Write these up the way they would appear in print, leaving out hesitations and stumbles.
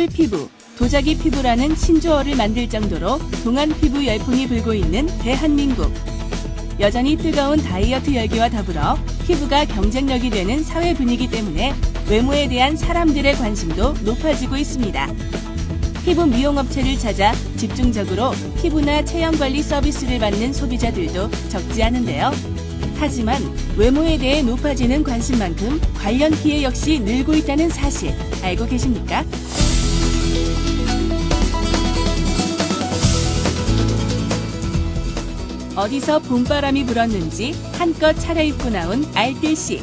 꿀 피부, 도자기 피부라는 신조어를 만들 정도로 동안 피부 열풍이 불고 있는 대한민국. 여전히 뜨거운 다이어트 열기와 더불어 피부가 경쟁력이 되는 사회 분위기 때문에 외모에 대한 사람들의 관심도 높아지고 있습니다. 피부 미용업체를 찾아 집중적으로 피부나 체형관리 서비스를 받는 소비자들도 적지 않은데요. 하지만 외모에 대해 높아지는 관심만큼 관련 피해 역시 늘고 있다는 사실 알고 계십니까? 어디서 봄바람이 불었는지 한껏 차려입고 나온 알뜰씨.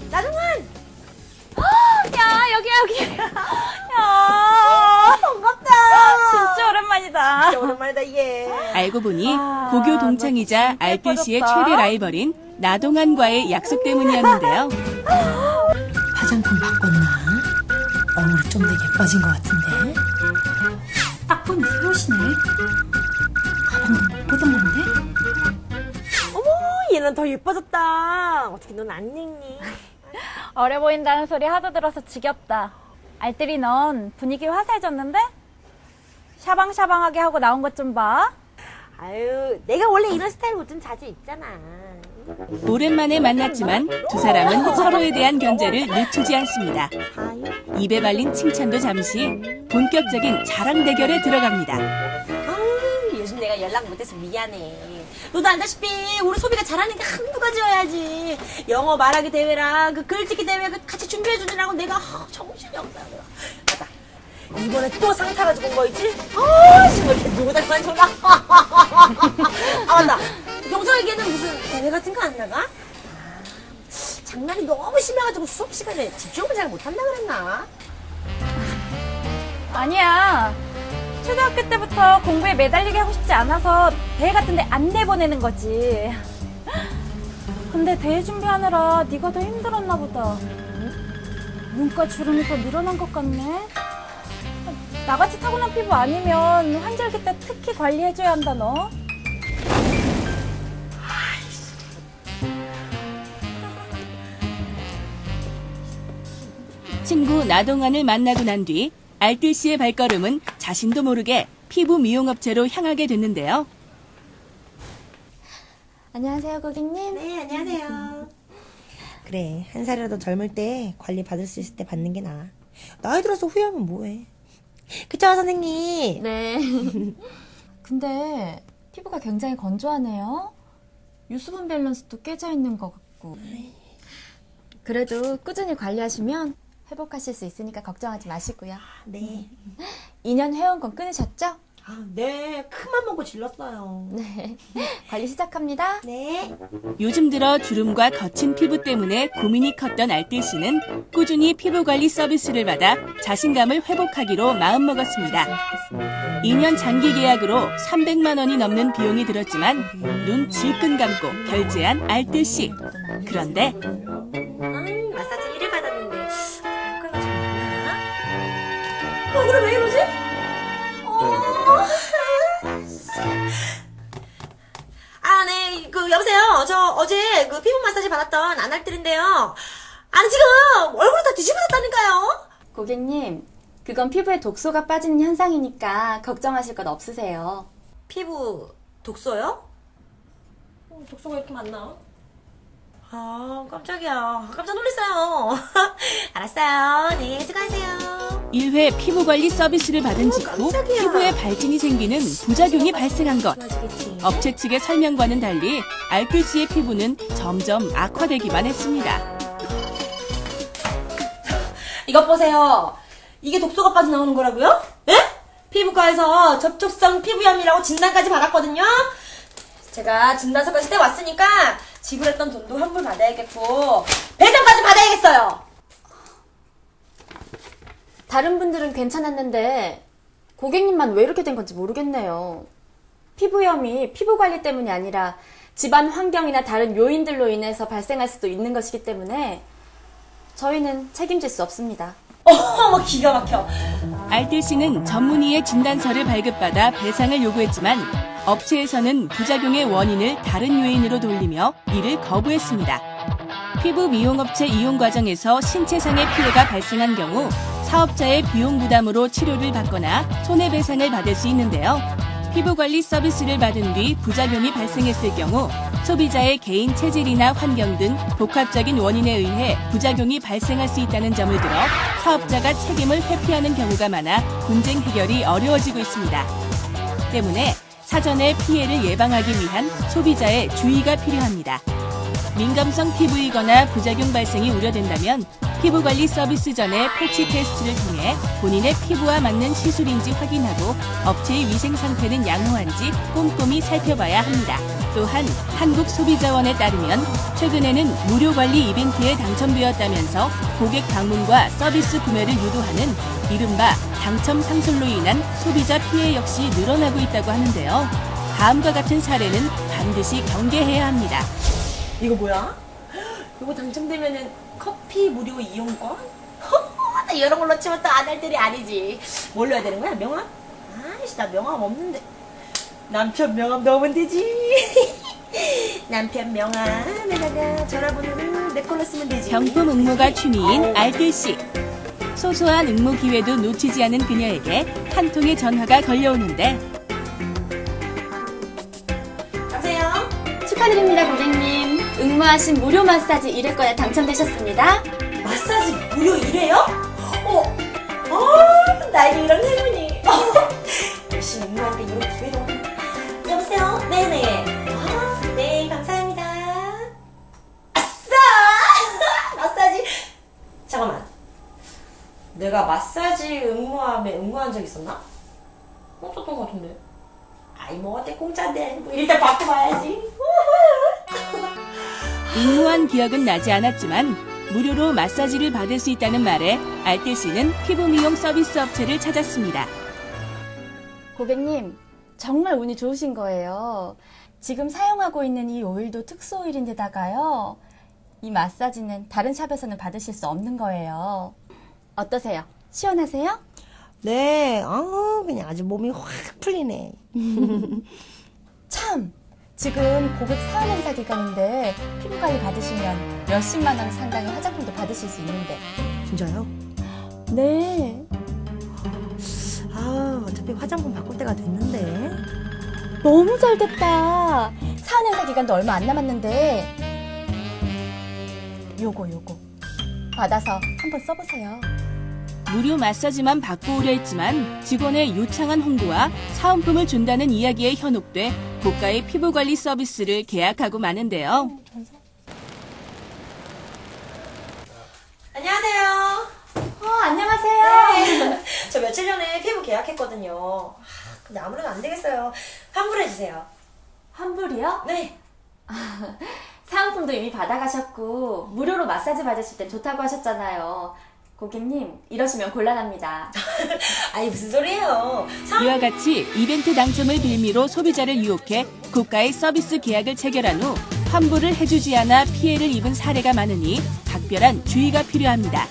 나동환! 야, 여기. 야, 반갑다. 진짜 오랜만이다. 진짜 오랜만이다 이게. 알고 보니 고교 동창이자 알뜰씨의 최대 라이벌인 나동환과의 약속 때문이었는데요. 화장품 바꿨나? 얼굴이 좀 더 예뻐진 것 같은데. 딱 보니 새로시네. 가방도 못 보던 건데? 어머, 얘는 더 예뻐졌다. 어떻게 넌 안 늙니? 어려 보인다는 소리 하도 들어서 지겹다. 알뜰이 넌 분위기 화사해졌는데? 샤방샤방하게 하고 나온 것 좀 봐. 아유, 내가 원래 이런 스타일 옷 좀 자주 입잖아. 오랜만에 만났지만 두 사람은 서로에 대한 견제를 늦추지 않습니다. 입에 발린 칭찬도 잠시 본격적인 자랑 대결에 들어갑니다. 아유, 요즘 내가 연락 못해서 미안해. 너도 알다시피 우리 소비가 잘하는 게 한두 가지여야지. 영어 말하기 대회랑 그 글짓기 대회 같이 준비해주느라고 내가 정신이 없어. 맞아. 이번에 또 상 타가지고 온 거 있지? 정말 이렇게 누구 닮은 졸라. 맞다. 영석에게는 무슨 대회 같은 거 안 나가? 장난이 너무 심해가지고 수업 시간에 집중을 잘 못한다 그랬나? 아니야. 초등학교 때부터 공부에 매달리게 하고 싶지 않아서 대회 같은 데 안 내보내는 거지. 근데 대회 준비하느라 네가 더 힘들었나 보다. 눈가 주름이 더 늘어난 것 같네. 나같이 타고난 피부 아니면 환절기 때 특히 관리해줘야 한다 너. 친구 나동환을 만나고 난 뒤 알뜰씨의 발걸음은 자신도 모르게 피부 미용업체로 향하게 됐는데요. 안녕하세요 고객님. 네, 안녕하세요. 그래, 한 살이라도 젊을 때 관리 받을 수 있을 때 받는 게 나아. 나이 들어서 후회하면 뭐해. 그쵸, 선생님? 네. 근데 피부가 굉장히 건조하네요. 유수분 밸런스도 깨져 있는 것 같고. 그래도 꾸준히 관리하시면 회복하실 수 있으니까 걱정하지 마시고요. 네. 2년 회원권 끊으셨죠? 네, 큰맘 먹고 질렀어요. 네. 관리 시작합니다. 네. 요즘 들어 주름과 거친 피부 때문에 고민이 컸던 알뜰씨는 꾸준히 피부 관리 서비스를 받아 자신감을 회복하기로 마음먹었습니다. 2년 장기 계약으로 300만 원이 넘는 비용이 들었지만 눈 질끈 감고 결제한 알뜰씨. 그런데 마사지 1을 받았는데 효과가 좀 없나? 얼굴이 왜 이러지? 네, 여보세요. 저 어제 그 피부 마사지 받았던 안알뜰인데요. 아니, 지금 얼굴이 다 뒤집어졌다니까요. 고객님, 그건 피부에 독소가 빠지는 현상이니까 걱정하실 것 없으세요. 피부 독소요? 독소가 이렇게 많나? 깜짝이야. 깜짝 놀랐어요. 알았어요. 네, 수고하세요. 1회 피부 관리 서비스를 받은 직후 깜짝이야. 피부에 발진이 생기는 부작용이 발생한 것. 좋아지겠지. 업체 측의 설명과는 달리 알뜰씨의 피부는 점점 악화되기만 했습니다. 이것 보세요. 이게 독소가 빠져나오는 거라고요? 예? 피부과에서 접촉성 피부염이라고 진단까지 받았거든요. 제가 진단서까지 떼왔으니까 지불했던 돈도 환불 받아야겠고 배상까지 받아야겠어요. 다른 분들은 괜찮았는데 고객님만 왜 이렇게 된 건지 모르겠네요. 피부염이 피부 관리 때문이 아니라 집안 환경이나 다른 요인들로 인해서 발생할 수도 있는 것이기 때문에 저희는 책임질 수 없습니다. 어머, 기가 막혀. 알뜰씨는 전문의의 진단서를 발급받아 배상을 요구했지만 업체에서는 부작용의 원인을 다른 요인으로 돌리며 이를 거부했습니다. 피부 미용업체 이용 과정에서 신체상의 피해가 발생한 경우 사업자의 비용 부담으로 치료를 받거나 손해배상을 받을 수 있는데요. 피부관리 서비스를 받은 뒤 부작용이 발생했을 경우 소비자의 개인 체질이나 환경 등 복합적인 원인에 의해 부작용이 발생할 수 있다는 점을 들어 사업자가 책임을 회피하는 경우가 많아 분쟁 해결이 어려워지고 있습니다. 때문에 사전에 피해를 예방하기 위한 소비자의 주의가 필요합니다. 민감성 피부이거나 부작용 발생이 우려된다면 피부관리 서비스 전에 패치 테스트를 통해 본인의 피부와 맞는 시술인지 확인하고 업체의 위생 상태는 양호한지 꼼꼼히 살펴봐야 합니다. 또한 한국소비자원에 따르면 최근에는 무료 관리 이벤트에 당첨되었다면서 고객 방문과 서비스 구매를 유도하는 이른바 당첨 상술로 인한 소비자 피해 역시 늘어나고 있다고 하는데요. 다음과 같은 사례는 반드시 경계해야 합니다. 이거 뭐야? 이거 당첨되면은 커피 무료 이용권? 나 이런 걸로 치면 또 안 할 들이 아니지. 뭘 넣어야 되는 거야? 명함? 아이씨, 나 명함 없는데. 남편 명함 넣으면 되지. 남편 명함에다가 전화번호를 내 걸로 쓰면 되지. 병품 응모가 취미인 알뜰씨. 소소한 응모 기회도 놓치지 않은 그녀에게 한 통의 전화가 걸려오는데 여보세요? 축하드립니다, 고객님. 응모하신 무료 마사지 1회권에 당첨되셨습니다. 마사지 무료 1회요? 나에게 이런 행운이. 역시 임무한테 이런 기회도 없네. 여보세요? 네네. 네, 감사합니다. 아싸! 마사지. 잠깐만. 내가 마사지 응모함에 응모한 적 있었나? 없었던 것 같은데. 아이, 뭐, 어때, 공짜인데. 일단 바꿔봐야지. 응모한 기억은 나지 않았지만 무료로 마사지를 받을 수 있다는 말에 알뜰씨는 피부 미용 서비스 업체를 찾았습니다. 고객님, 정말 운이 좋으신 거예요. 지금 사용하고 있는 이 오일도 특수 오일인데다가요. 이 마사지는 다른 샵에서는 받으실 수 없는 거예요. 어떠세요? 시원하세요? 네, 그냥 아주 몸이 확 풀리네. 참! 지금 고객 사은 행사 기간인데 피부관리 받으시면 몇십만 원 상당의 화장품도 받으실 수 있는데. 진짜요? 네. 어차피 화장품 바꿀 때가 됐는데. 너무 잘 됐다. 사은 행사 기간도 얼마 안 남았는데. 요거 받아서 한번 써보세요. 무료 마사지만 받고 오려 했지만 직원의 요창한 홍보와 사은품을 준다는 이야기에 현혹돼 고가의 피부관리 서비스를 계약하고 마는데요. 안녕하세요. 안녕하세요. 저 며칠 전에 피부 계약했거든요. 근데 아무래도 안 되겠어요. 환불해주세요. 환불이요? 네. 사은품도 이미 받아가셨고 무료로 마사지 받으실 땐 좋다고 하셨잖아요. 고객님, 이러시면 곤란합니다. 아니, 무슨 소리예요. 이와 같이 이벤트 당첨을 빌미로 소비자를 유혹해 고가의 서비스 계약을 체결한 후 환불을 해주지 않아 피해를 입은 사례가 많으니 각별한 주의가 필요합니다.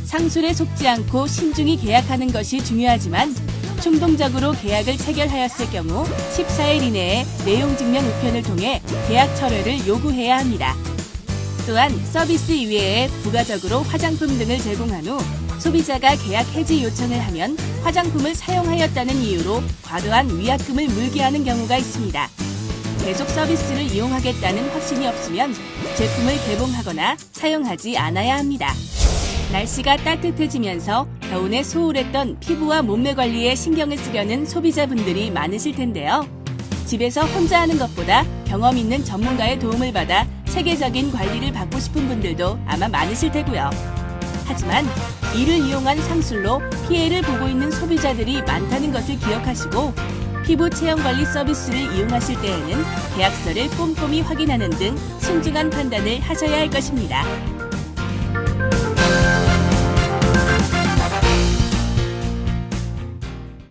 상술에 속지 않고 신중히 계약하는 것이 중요하지만 충동적으로 계약을 체결하였을 경우 14일 이내에 내용 증명 우편을 통해 계약 철회를 요구해야 합니다. 또한 서비스 이외에 부가적으로 화장품 등을 제공한 후 소비자가 계약 해지 요청을 하면 화장품을 사용하였다는 이유로 과도한 위약금을 물게 하는 경우가 있습니다. 계속 서비스를 이용하겠다는 확신이 없으면 제품을 개봉하거나 사용하지 않아야 합니다. 날씨가 따뜻해지면서 겨울에 소홀했던 피부와 몸매 관리에 신경을 쓰려는 소비자분들이 많으실 텐데요. 집에서 혼자 하는 것보다 경험 있는 전문가의 도움을 받아 체계적인 관리를 받고 싶은 분들도 아마 많으실 테고요. 하지만 이를 이용한 상술로 피해를 보고 있는 소비자들이 많다는 것을 기억하시고 피부 체형 관리 서비스를 이용하실 때에는 계약서를 꼼꼼히 확인하는 등 신중한 판단을 하셔야 할 것입니다.